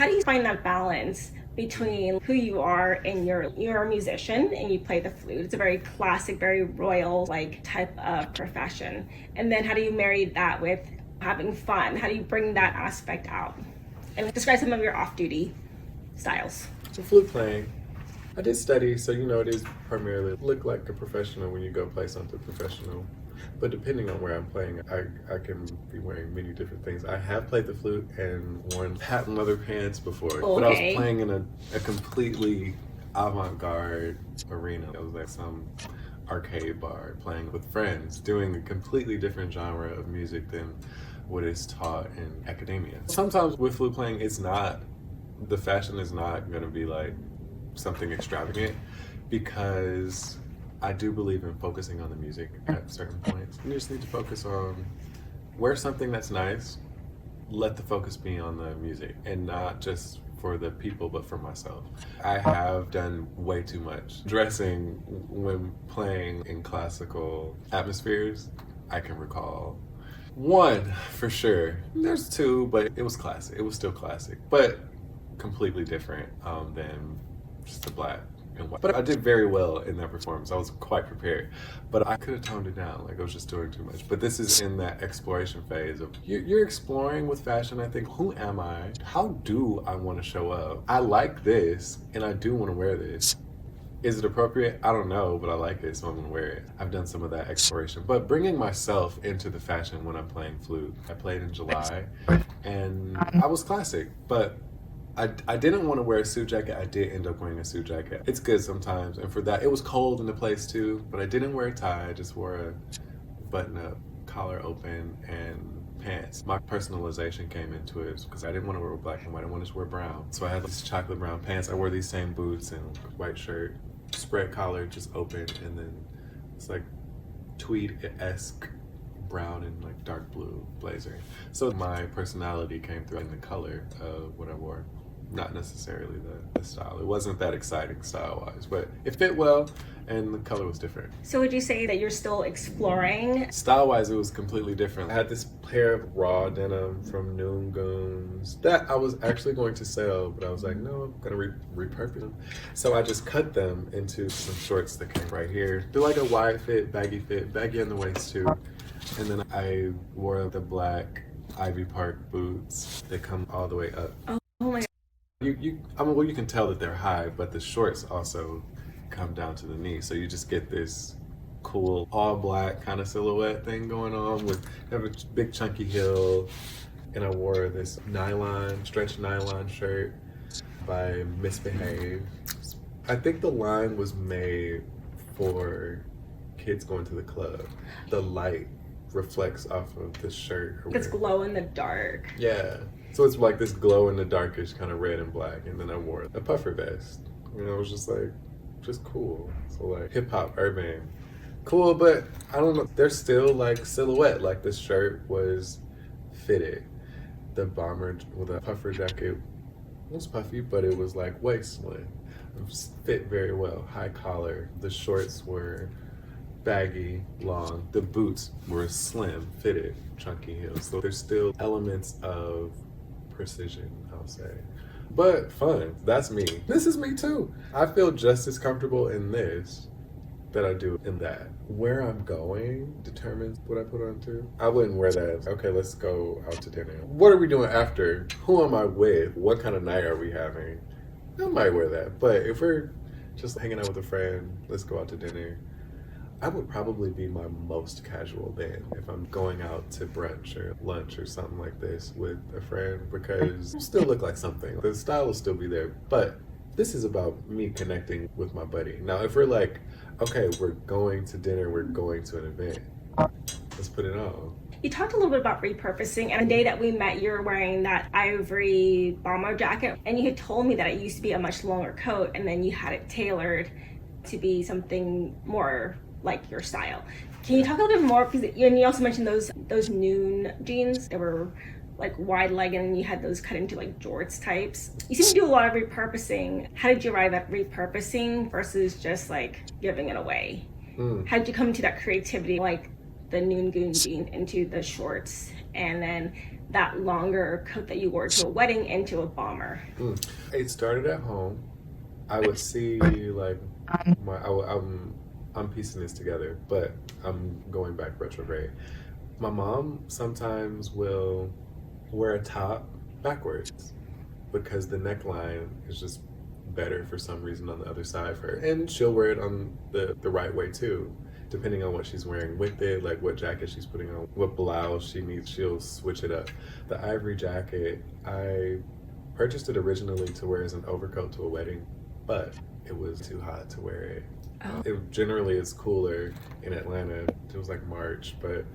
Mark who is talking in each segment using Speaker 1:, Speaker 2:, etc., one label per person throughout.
Speaker 1: How do you find that balance between who you are and you're a musician and you play the flute? It's a very classic, very royal like type of profession. And then how do you marry that with having fun? How do you bring that aspect out? And describe some of your off-duty styles.
Speaker 2: So flute playing, I did study, so it is primarily look like a professional when you go play something professional. But depending on where I'm playing, I can be wearing many different things. I have played the flute and worn patent leather pants before, but I was playing in a completely avant-garde arena. It was like some arcade bar, playing with friends, doing a completely different genre of music than what is taught in academia. Sometimes with flute playing, the fashion is not gonna be like something extravagant, because I do believe in focusing on the music at certain points. You just need to focus on, wear something that's nice, let the focus be on the music, and not just for the people, but for myself. I have done way too much dressing when playing in classical atmospheres. I can recall one for sure. There's two, but it was classic. It was still classic, but completely different than just a black and white. But I did very well in that performance. I was quite prepared, but I could have toned it down. Like, I was just doing too much. But this is in that exploration phase of you're exploring with fashion. I think, who am I? How do I want to show up? I like this, and I do want to wear this. Is it appropriate? I don't know, but I like it, so I'm gonna wear it. I've done some of that exploration, but bringing myself into the fashion when I'm playing flute. I played in July, and I was classic, but I didn't want to wear a suit jacket. I did end up wearing a suit jacket. It's good sometimes, and for that, it was cold in the place too, but I didn't wear a tie. I just wore a button-up, collar open, and pants. My personalization came into it because I didn't want to wear black and white. I wanted to wear brown. So I had these chocolate brown pants. I wore these same boots and white shirt, spread collar, just open, and then it's like tweed-esque brown and like dark blue blazer. So my personality came through in the color of what I wore, not necessarily the style. It wasn't that exciting style-wise, but it fit well and the color was different.
Speaker 1: So would you say that you're still exploring?
Speaker 2: Style-wise, it was completely different. I had this pair of raw denim from Noon Goons that I was actually going to sell, but I was like, no, I'm gonna repurpose them. So I just cut them into some shorts that came right here. They're like a wide fit, baggy in the waist too. And then I wore the black Ivy Park boots that come all the way up.
Speaker 1: Oh my God.
Speaker 2: You can tell that they're high, but the shorts also come down to the knee. So you just get this cool all black kind of silhouette thing going on with have a big chunky heel. And I wore this stretch nylon shirt by Misbehave. I think the line was made for kids going to the club. The light reflects off of the shirt.
Speaker 1: It's glow in the dark.
Speaker 2: Yeah. So it's like this glow in the darkish kind of red and black. And then I wore a puffer vest. It was just like, just cool. So like hip hop, urban. Cool, but I don't know. There's still like silhouette. Like this shirt was fitted. The bomber with a puffer jacket was puffy, but it was like waist slim. It fit very well. High collar. The shorts were baggy, long. The boots were slim, fitted, chunky heels. So there's still elements of precision, I'll say. But fun, that's me. This is me too. I feel just as comfortable in this that I do in that. Where I'm going determines what I put on too. I wouldn't wear that. Okay, let's go out to dinner. What are we doing after? Who am I with? What kind of night are we having? I might wear that. But if we're just hanging out with a friend, let's go out to dinner. I would probably be my most casual then if I'm going out to brunch or lunch or something like this with a friend, because it'll still look like something. The style will still be there, but this is about me connecting with my buddy. Now, if we're like, okay, we're going to dinner, we're going to an event, let's put it on.
Speaker 1: You talked a little bit about repurposing, and the day that we met, you were wearing that ivory bomber jacket, and you had told me that it used to be a much longer coat, and then you had it tailored to be something more like your style. Can you talk a little bit more? Because you also mentioned those Noon jeans. They were like wide leg, and you had those cut into like jorts types. You seem to do a lot of repurposing. How did you arrive at repurposing versus just like giving it away? How did you come to that creativity, like the Noon Goon jean into the shorts, and then that longer coat that you wore to a wedding into a bomber?
Speaker 2: It started at home. I would see like I'm piecing this together, but I'm going back retrograde. My mom sometimes will wear a top backwards because the neckline is just better for some reason on the other side for her. And she'll wear it on the right way too, depending on what she's wearing with it, like what jacket she's putting on, what blouse she needs, she'll switch it up. The ivory jacket, I purchased it originally to wear as an overcoat to a wedding, but it was too hot to wear it. It generally is cooler in Atlanta. It was like March, but it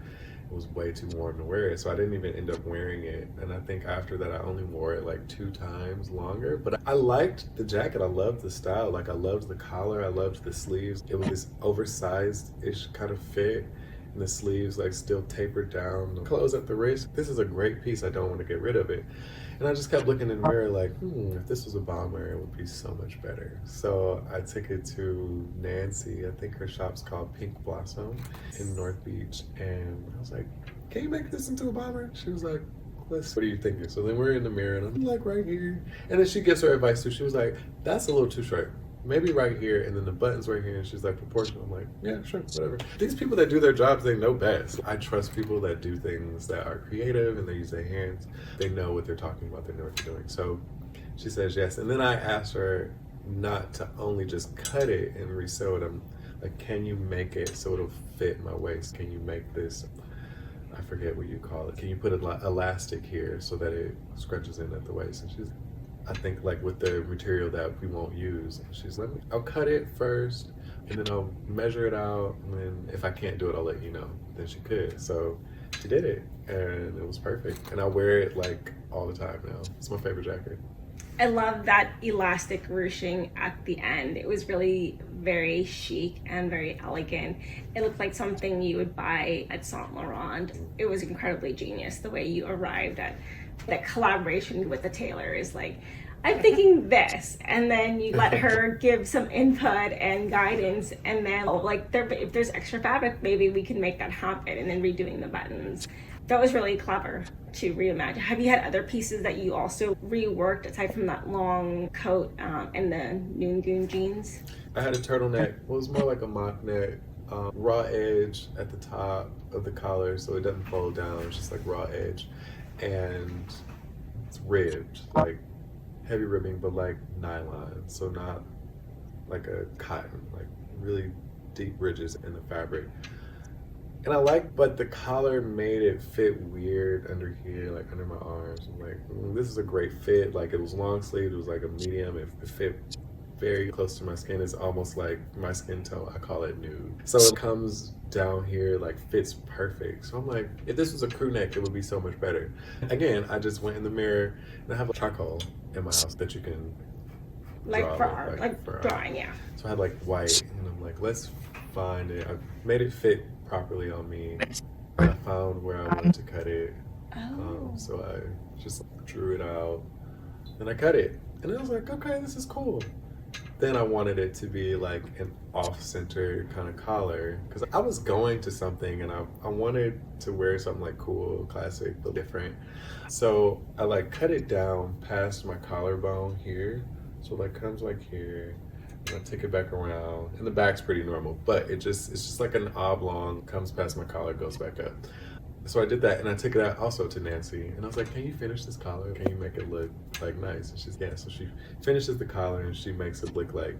Speaker 2: was way too warm to wear it, so I didn't even end up wearing it. And I think after that I only wore it like 2 times longer. But I liked the jacket. I loved the style. Like I loved the collar, I loved the sleeves. It was this oversized-ish kind of fit, and the sleeves like still tapered down, close at the wrist. This is a great piece. I don't want to get rid of it. And I just kept looking in the mirror like, if this was a bomber, it would be so much better. So I took it to Nancy. I think her shop's called Pink Blossom in North Beach. And I was like, can you make this into a bomber? She was like, what are you thinking? So then we're in the mirror and I'm like right here. And then she gives her advice too. She was like, that's a little too short. Maybe right here, and then the buttons right here, and she's like, proportional. I'm like, yeah, sure, whatever. These people that do their jobs, they know best. I trust people that do things that are creative and they use their hands. They know what they're talking about, they know what they're doing. So she says yes. And then I asked her not to only just cut it and resew it. I'm like, can you make it so it'll fit my waist? Can you make this, I forget what you call it. Can you put an elastic here so that it scrunches in at the waist? And she's, I think like with the material that we won't use. She's like, I'll cut it first and then I'll measure it out, and then if I can't do it, I'll let you know. Then she could. So she did it and it was perfect. And I wear it like all the time now. It's my favorite jacket.
Speaker 1: I love that elastic ruching at the end. It was really very chic and very elegant. It looked like something you would buy at Saint Laurent. It was incredibly genius the way you arrived at that collaboration with the tailor. Is like, I'm thinking this, and then you let her give some input and guidance, and then like if there's extra fabric, maybe we can make that happen, and then redoing the buttons. That was really clever to reimagine. Have you had other pieces that you also reworked aside from that long coat and the Noon Goon jeans?
Speaker 2: I had a turtleneck. It was more like a mock neck. Raw edge at the top of the collar so it doesn't fold down. It's just like raw edge. And it's ribbed, like heavy ribbing, but like nylon. So not like a cotton, like really deep ridges in the fabric. And I like, but the collar made it fit weird under here, like under my arms. I'm like, this is a great fit. Like it was long sleeve, it was like a medium. It fit very close to my skin. It's almost like my skin tone. I call it nude. So it comes down here, like fits perfect. So I'm like, if this was a crew neck, it would be so much better. Again, I just went in the mirror and I have a charcoal in my house that you can
Speaker 1: like
Speaker 2: draw
Speaker 1: for
Speaker 2: with,
Speaker 1: art, like drawing, yeah.
Speaker 2: So I had like white, and I'm like, let's find it. I made it fit properly on me. I found where I wanted to cut it. So I just drew it out and I cut it. And I was like, okay, this is cool. Then I wanted it to be like an off-center kind of collar because I was going to something and I wanted to wear something like cool, classic, but different. So I like cut it down past my collarbone here. So it like comes like here. I take it back around, and the back's pretty normal, but it's just like an oblong, comes past my collar, goes back up. So I did that, and I took it out also to Nancy, and I was like, can you finish this collar? Can you make it look like nice? And she's, yeah, so she finishes the collar, and she makes it look like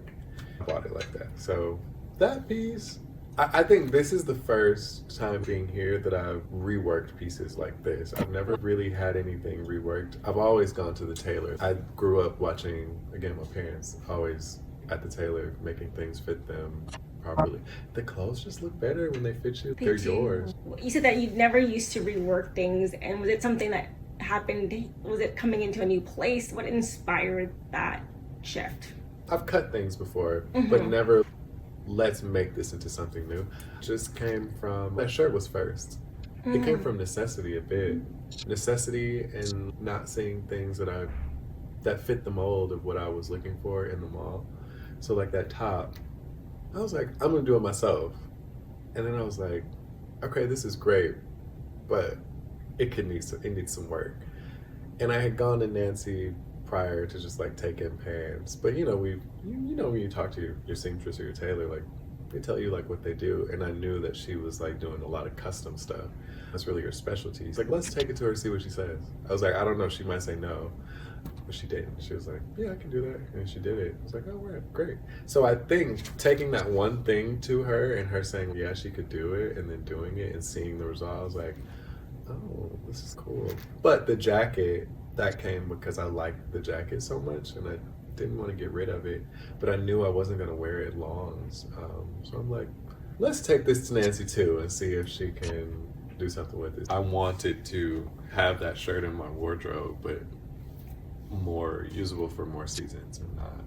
Speaker 2: I bought it like that. So that piece, I think this is the first time being here that I've reworked pieces like this. I've never really had anything reworked. I've always gone to the tailor. I grew up watching, again, my parents always at the tailor, making things fit them properly. The clothes just look better when they fit you. They're yours.
Speaker 1: You said that you never used to rework things, and was it something that happened? Was it coming into a new place? What inspired that shift?
Speaker 2: I've cut things before, but never let's make this into something new. Just came from, that shirt was first. It came from necessity a bit. Necessity and not seeing things that fit the mold of what I was looking for in the mall. So like that top, I was like, I'm gonna do it myself. And then I was like, okay, this is great, but it needs some work. And I had gone to Nancy prior to just like taking pants, but you know when you talk to your seamstress or your tailor, like they tell you like what they do, and I knew that she was like doing a lot of custom stuff. That's really her specialty. It's like, let's take it to her, see what she says. I was like, I don't know, she might say no, but she didn't. She was like, yeah, I can do that, and she did it. I was like, oh, right, great. So I think taking that one thing to her and her saying yeah she could do it, and then doing it and seeing the result, I was like, oh, this is cool. But the jacket, that came because I liked the jacket so much and I didn't want to get rid of it, but I knew I wasn't going to wear it long. So I'm like, let's take this to Nancy too and see if she can do something with it. I wanted to have that shirt in my wardrobe, but more usable for more seasons and not